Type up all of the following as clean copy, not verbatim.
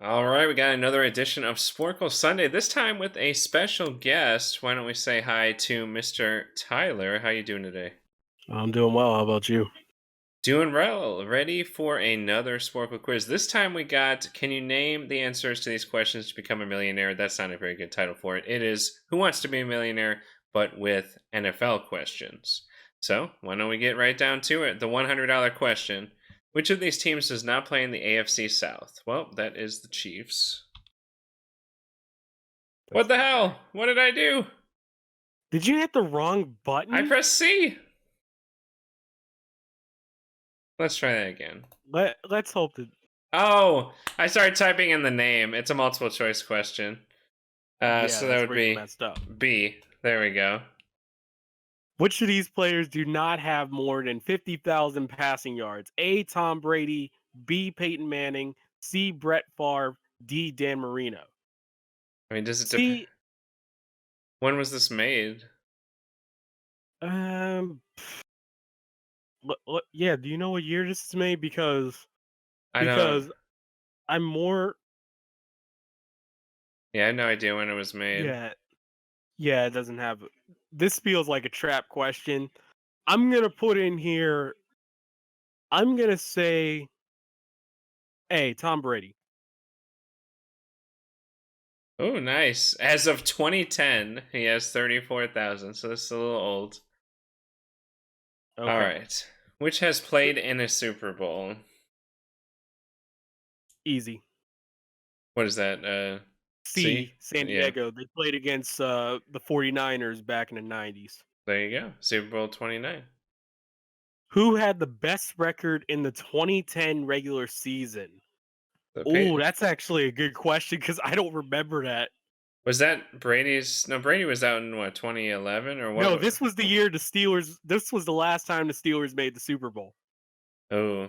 All right, we got another edition of Sporcle Sunday. This time with a special guest. Why don't we say hi to Mr. Tyler? How you doing today? I'm doing well. How about you? Doing well. Ready for another Sporcle quiz. This time we got. Can you name the answers to these questions to become a millionaire? That's not a very good title for it. It is Who Wants to Be a Millionaire, but with NFL questions. So why don't we get right down to it? The $100 question. Which of these teams does not play in the AFC South? Well, that is the Chiefs. What That's the hell? What did I do? Did you hit the wrong I button? pressed C. Let's try that again. Let's hope that. Oh, I started typing in the name. It's a multiple choice question. Yeah, So that that's would where you be messed up. B. There we go. Which of these players do not have more than 50,000 passing yards? A. Tom Brady, B. Peyton Manning, C. Brett Favre, D. Dan Marino. I mean, does it depend? C. When was this made? Um. Yeah. Do you know what year this is made? I don't. Because I'm more. Yeah, I have no idea when it was made. Yeah. Yeah. It doesn't have. This feels like a trap question. I'm gonna put in here. I'm gonna say A. Tom Brady. Oh, nice. As of 2010, he has 34,000. So this is a little old. All Okay. right. Which has played in a Super Bowl? Easy. What is that? C? C, San Yeah. Diego. They played against the 49ers back in the 90s. There you go. Super Bowl 29. Who had the best record in the 2010 regular season? The Oh, Pay- that's actually a good question because I don't remember that. Was that Brady's? No, Brady was out in what 2011 or what? No, this was the year the Steelers. This was the last time the Steelers made the Super Bowl. Oh,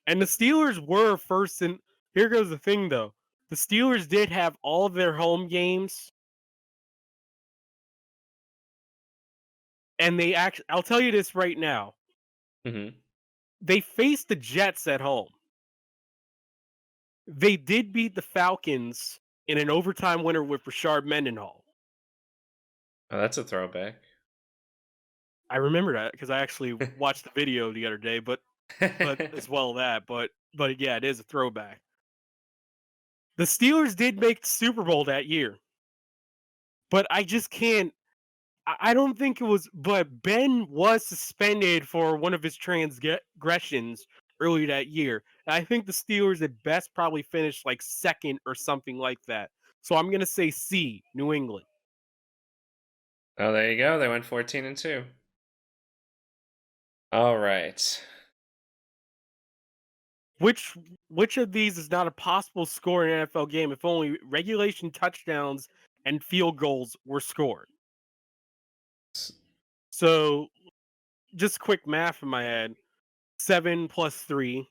And the Steelers were first in. Here goes the thing though. The Steelers did have all of their home games, and they actually. I'll tell you this right now. hmm. They faced the Jets at home. They did beat the Falcons in an overtime winner with Rashard Mendenhall. Oh, that's a throwback. I remember that because I actually watched the video the other day, but as well that, but yeah, it is a throwback. The Steelers did make the Super Bowl that year, but I just can't. I don't think it was. But Ben was suspended for one of his transgressions earlier that year. And I think the Steelers at best probably finished like second or something like that. So I'm gonna say C, New England. Oh, there you go. They went 14-2. All right. Which which of these is not a possible score in an NFL game if only regulation touchdowns and field goals were scored? S- So just quick math in my head. 7 plus 3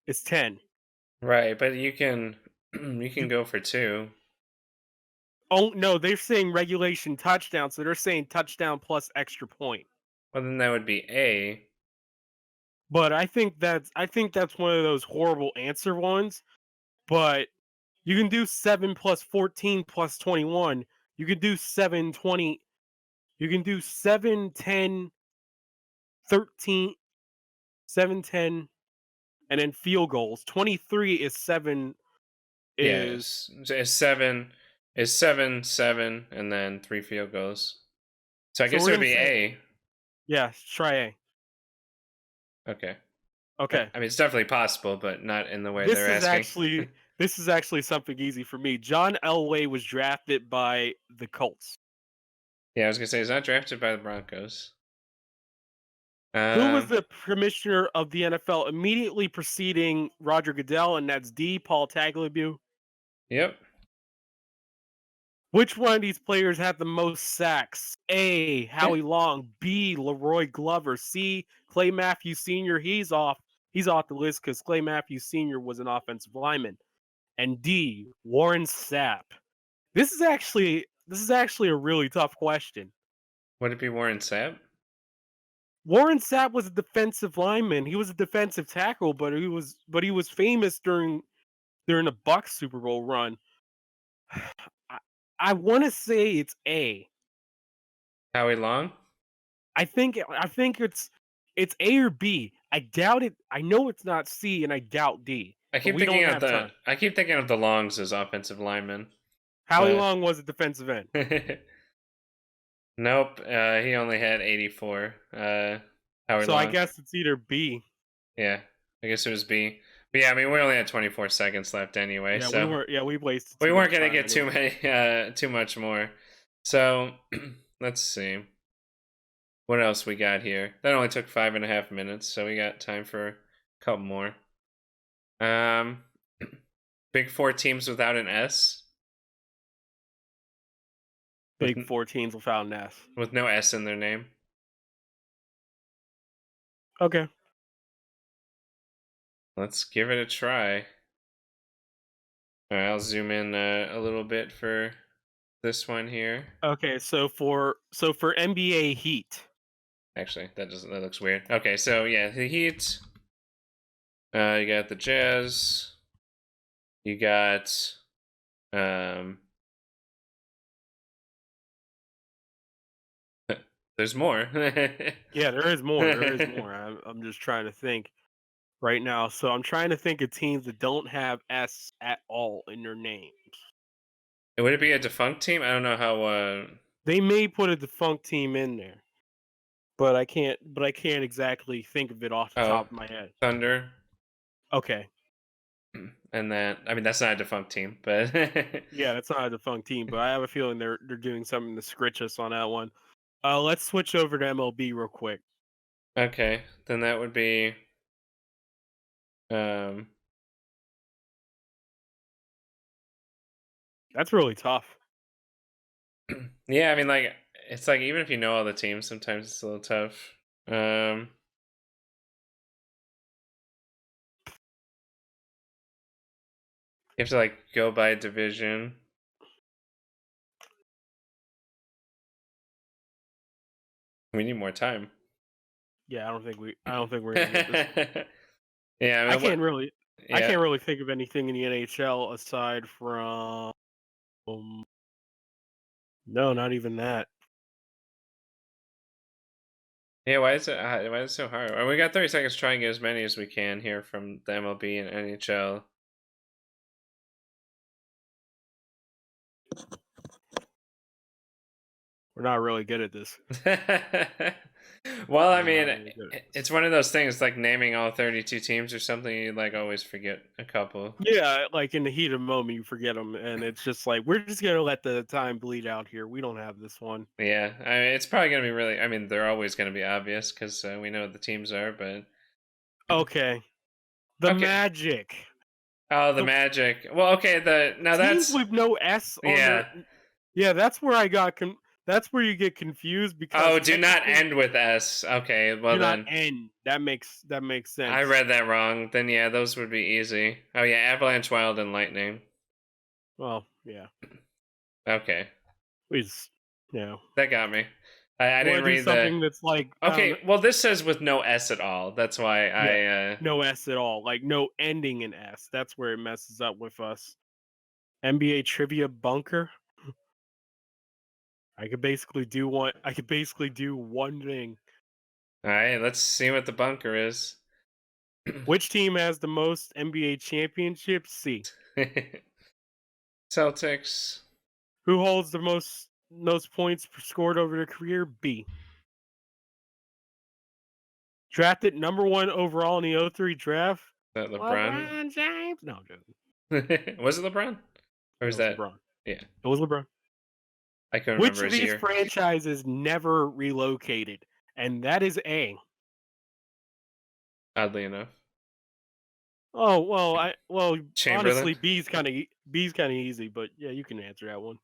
is 10. Right, but you can you can You go for two. oh no, they're saying regulation touchdown, so they're saying touchdown plus extra point. Well, then that would be A. But I think that's one of those horrible answer ones. But you can do 7 plus 14 plus 21. You can do 7 20. You can do 7 10 13, 7 10, and then field goals. 23 is 7 is Yes, is seven is 7-7, and then three field goals. So I so guess we're it would gonna be say A. yeah, try A. Okay. Okay. I mean, it's definitely possible, but not in the way This they're is asking. actually this is actually something easy for me. John Elway was drafted by the Colts. Yeah, I was gonna say he's not drafted by the Broncos. Who was Um. the commissioner of the NFL immediately preceding Roger Goodell? And that's D. Paul Tagliabue. Yep. Which one of these players had the most sacks? A. Howie Long. B. Leroy Glover. C. Clay Matthews Sr. He's off the list because Clay Matthews Sr. was an offensive lineman. And D. Warren Sapp. This is actually a really tough question. Would it be Warren Sapp? Warren Sapp was a defensive lineman. He was a defensive tackle, but he was famous during the Bucks Super Bowl run. I, I want to say it's A. Howie Long? I think it's A or B. I doubt it. I know it's not C, and I doubt D. But we don't have time. I keep thinking of the Longs as offensive linemen, Howie but Long was a defensive end, nope. He only had 84. Howie so I Long. guess it's either B. Yeah, I guess it was B. But yeah, I mean, we only had 24 seconds left anyway, Yeah, we so were. Yeah, we wasted we too weren't much gonna time get anyway. too much more. So let's see what else we got here. That only took 5.5 minutes, so we got time for a couple more. Um, Big Four teams without an S, with Big 14s without an S. with no S in their name. Okay. Let's give it a try. All right, I'll zoom in a little bit for this one here. Okay. So for NBA Heat, Actually, that looks weird. Okay, so yeah, the Heat. You got the Jazz. You got um. There's more. yeah, there is more. There is more. I'm just trying to think right now. So I'm trying to think of teams that don't have S at all in their names. Would it be a defunct team? I don't know how. They may put a defunct team in there, but I can't. But I can't exactly think of it off the Oh, top of my head. Thunder, Okay. and then I mean that's not a defunct team, but Yeah, that's not a defunct team, but I have a feeling they're doing something to scritch us on that one. Let's switch over to MLB real quick. okay, then that would be um. That's really tough. Yeah, I mean, like it's like even if you know all the teams, sometimes it's a little tough. Um, you have to like go by division. We need more time. Yeah, I don't think we're gonna get this. Yeah, I I mean, what? can't really I Yeah, can't really think of anything in the NHL aside from no, not even that. yeah. Why is it so hard? We got 30 seconds to try and get as many as we can here from the MLB and NHL. We're not really good at this. Well, I We're mean, not really good at it's this. one of those things like naming all 32 teams or something. You like always forget a couple. Yeah, like in the heat of the moment, you forget them, and it's just like we're just gonna let the time bleed out here. We don't have this one. Yeah, I mean, it's probably gonna be really. I mean, they're always gonna be obvious because we know what the teams are. But Okay, the okay. Magic. Oh, the The Magic. Well, okay. The now teams that's with no S on their yeah. yeah, that's where I got that's where you get confused because Oh, do not technically end with S. Okay, well do not then end. That makes I sense. read that wrong. Then yeah, those would be easy. Oh yeah, Avalanche, Wild, and Lightning. Well, yeah. Okay, We just that got me. I you want didn't to do read the. something that's like I don't know, Okay, well this says with no S at all. That's why yeah, I. no S at all. Like no ending in S. That's where it messes up with us. NBA trivia bunker. I could basically do one thing. All right, let's see what the bunker is. Which team has the most NBA championships? C. Celtics. Who holds the most points scored over their career? B. Drafted number 1 overall in the '03 draft? That LeBron. LeBron James? No, I'm joking. Was it LeBron? Or Yeah, was it was that? LeBron. Yeah, It was LeBron. I couldn't Which remember of his these year. franchises never relocated? And that is A. Oddly enough, Oh honestly, Chamberlain. B's kind of easy, but yeah, you can answer that one.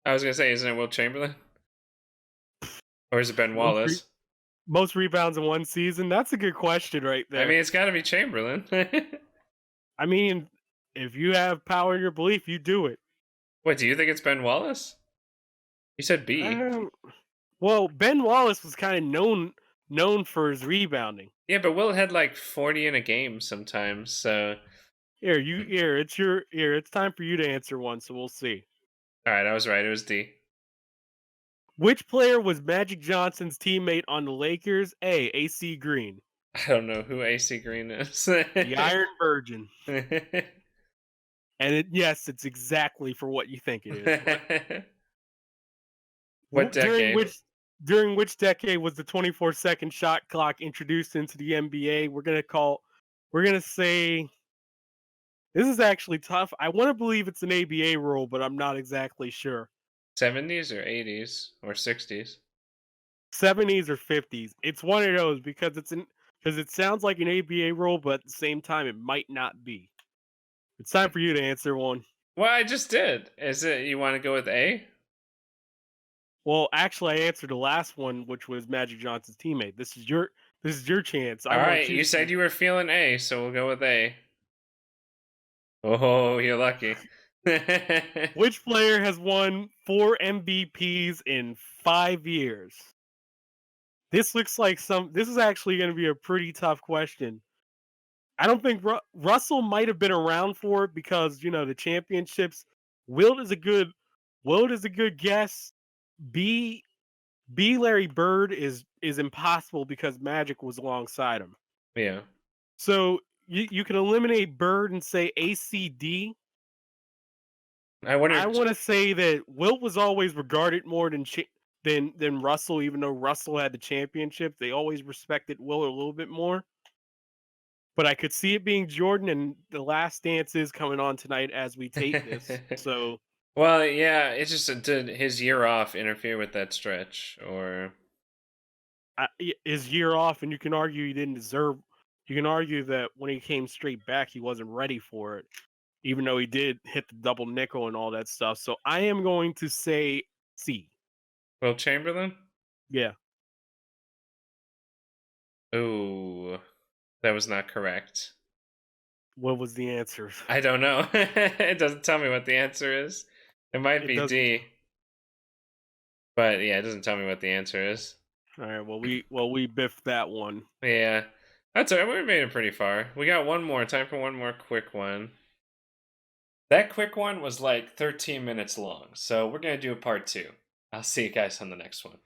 I was gonna say, isn't it Will Chamberlain or is it Ben Most re- Wallace? most rebounds in one season. That's a good question right I there. mean, it's got to be Chamberlain. I mean, if you have power in your belief, you do it. What do you think it's Ben Wallace? You said B. Um, well, Ben Wallace was kind of known for his rebounding. Yeah, but Will had like 40 in a game sometimes. So It's time for you to answer one, so we'll see. All right, I was right. It was D. Which player was Magic Johnson's teammate on the Lakers? A. AC Green, I don't know who AC Green is. the Iron Virgin. And yes, it's exactly for what you think it is. What During decade? which decade was the 24-second shot clock introduced into the NBA? We're gonna say this is actually tough. I want to believe it's an ABA rule, but I'm not exactly sure. 70s or 80s or 60s? 70s or 50s. It's one of those because it sounds like an ABA rule, but at the same time, it might not be. It's time for you to answer one. Well, I just did. Is it you want to go with A? Well, actually, I answered the last one, which was Magic Johnson's teammate. This is your chance. I All want right, you you to said choose. you were feeling A, so we'll go with A. Oh, you're lucky. Which player has won 4 MVPs in 5 years? This is actually going to be a pretty tough question. I don't think Russell might have been around for it because the championships. Wilt is a good Wilt is a good guess. B Larry Bird is impossible because Magic was alongside him. Yeah. So you can eliminate Bird and say ACD. I wonder. I want to say that Wilt was always regarded more than Russell, even though Russell had the championship. They always respected Wilt a little bit more. But I could see it being Jordan, and the last dance is coming on tonight as we tape this. So Well, yeah, it's just did his year off interfere with that stretch, or his year off, and you can argue he didn't deserve. You can argue that when he came straight back, he wasn't ready for it, even though he did hit the double nickel and all that stuff. So I am going to say C. Will Chamberlain? Yeah. Ooh, that was not correct. What was the answer? I don't know. It doesn't tell me what the answer is. It might It be doesn't. D, but yeah, it doesn't tell me what the answer is. All right. Well we biffed that one. Yeah, that's all right. We made it pretty far. We got one more. Time for one more quick one. That quick one was like 13 minutes long, so we're gonna do a part two. I'll see you guys on the next one.